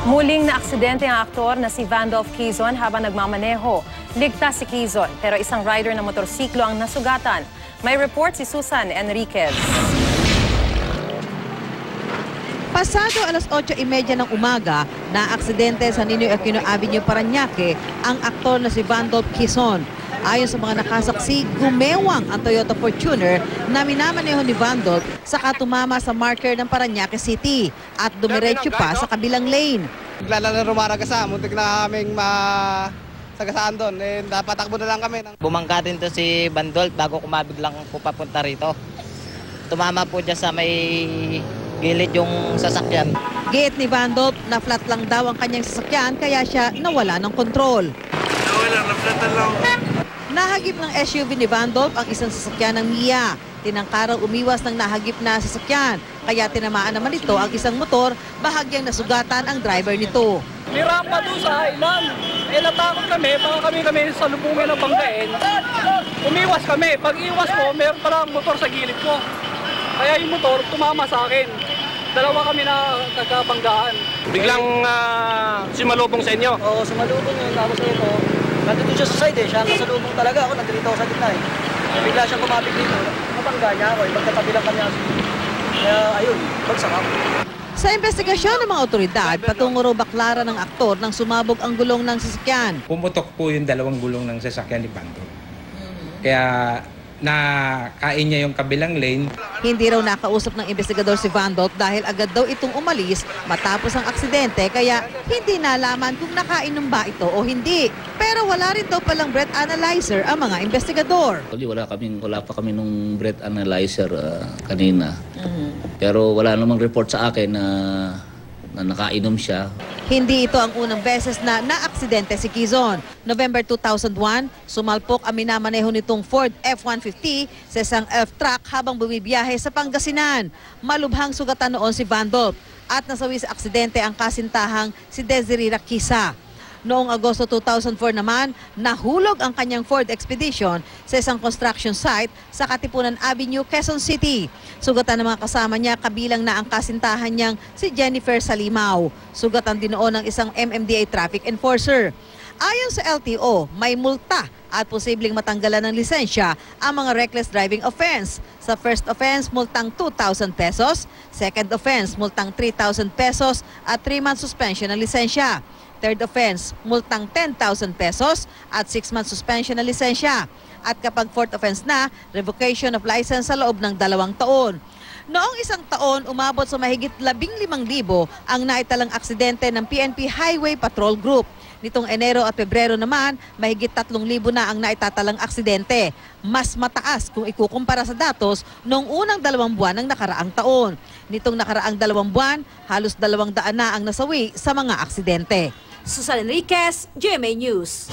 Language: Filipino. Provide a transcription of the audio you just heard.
Muling na aksidente ang aktor na si Vandolph Quezon habang nagmamaneho. Ligtas si Quezon pero isang rider ng motorsiklo ang nasugatan. May report si Susan Enriquez. Pasado alas 8:30 ng umaga, na aksidente sa Ninoy Aquino Avenue, Parañaque ang aktor na si Vandolph Quezon. Ayon sa mga nakasaksi, gumewang ang Toyota Fortuner na minamaneho ni Vandolph saka tumama sa marker ng Parañaque City at dumiretso pa sa kabilang lane. Naglalaro maragasa, muntik na kaming sagasaan doon. Dapat takbo na lang kami. Bumangka din to si Vandolph bago kumabig lang po papunta rito. Tumama po dyan sa may gilid yung sasakyan. Giit ni Vandolph na flat lang daw ang kanyang sasakyan kaya siya nawala ng kontrol. Na-flatan lang. Nahagip ng SUV ni Vandolph ang isang sasakyan ng Mia. Tinangkarang umiwas ng nahagip na sasakyan. Kaya tinamaan naman ito ang isang motor, bahagyang nasugatan ang driver nito. May rampa doon sa island. Natakot kami, baka kami sa lubungin ng banggain. Umiwas kami. Pag iwas ko, meron palang motor sa gilid ko. Kaya yung motor tumama sa akin. Dalawa kami na nagkabanggaan. Biglang sumalubong sa inyo? Oo, sumalubong yun. Tapos ito, nandito siya sa side eh. Siya kasalubong talaga ako. Nandito ako sa gitna eh. Bigla siyang kumapit dito. Nabangga niya ako. Magkatabi lang kami. Kaya ayun, bagsak ako. Sa investigasyon ng mga otoridad, patungo raw baklaran ng aktor nang sumabog ang gulong ng sasakyan. Pumutok po yung dalawang gulong ng sasakyan ni Vandolph. Kaya nakain niya yung kabilang lane. Hindi raw nakausap ng investigador si Vandolph dahil agad daw itong umalis matapos ang aksidente kaya hindi nalaman kung nakainom ba ito o hindi. Pero wala rin daw palang breath analyzer ang mga investigador. Wala pa kami nung breath analyzer kanina. Pero wala namang report sa akin na nakainom siya. Hindi ito ang unang beses na naaksidente si Quezon. November 2001, sumalpok ang minamaneho nitong Ford F-150 sa isang F-truck habang bumibiyahe sa Pangasinan. Malubhang sugatan noon si Vandolph at nasawi sa aksidente ang kasintahang si Desiree Raquisa. Noong Agosto 2004 naman, nahulog ang kanyang Ford Expedition sa isang construction site sa Katipunan Avenue, Quezon City. Sugatan ng mga kasama niya, kabilang na ang kasintahan niyang si Jennifer Salimao. Sugatan din noon ng isang MMDA traffic enforcer. Ayon sa LTO, may multa at posibleng matanggalan ng lisensya ang mga reckless driving offense. Sa first offense, multang 2,000 pesos. Second offense, multang 3,000 pesos at 3-month suspension ng lisensya. Third offense, multang 10,000 pesos at 6-month suspension ng lisensya. At kapag fourth offense na, revocation of license sa loob ng 2 taon. Noong 1 taon, umabot sa mahigit 15,000 ang naitalang aksidente ng PNP Highway Patrol Group. Nitong Enero at Pebrero naman, mahigit 3,000 na ang naitatalang aksidente. Mas mataas kung ikukumpara sa datos noong unang 2 buwan ng nakaraang taon. Nitong nakaraang 2 buwan, halos 200 na ang nasawi sa mga aksidente. Susan Enriquez, GMA News.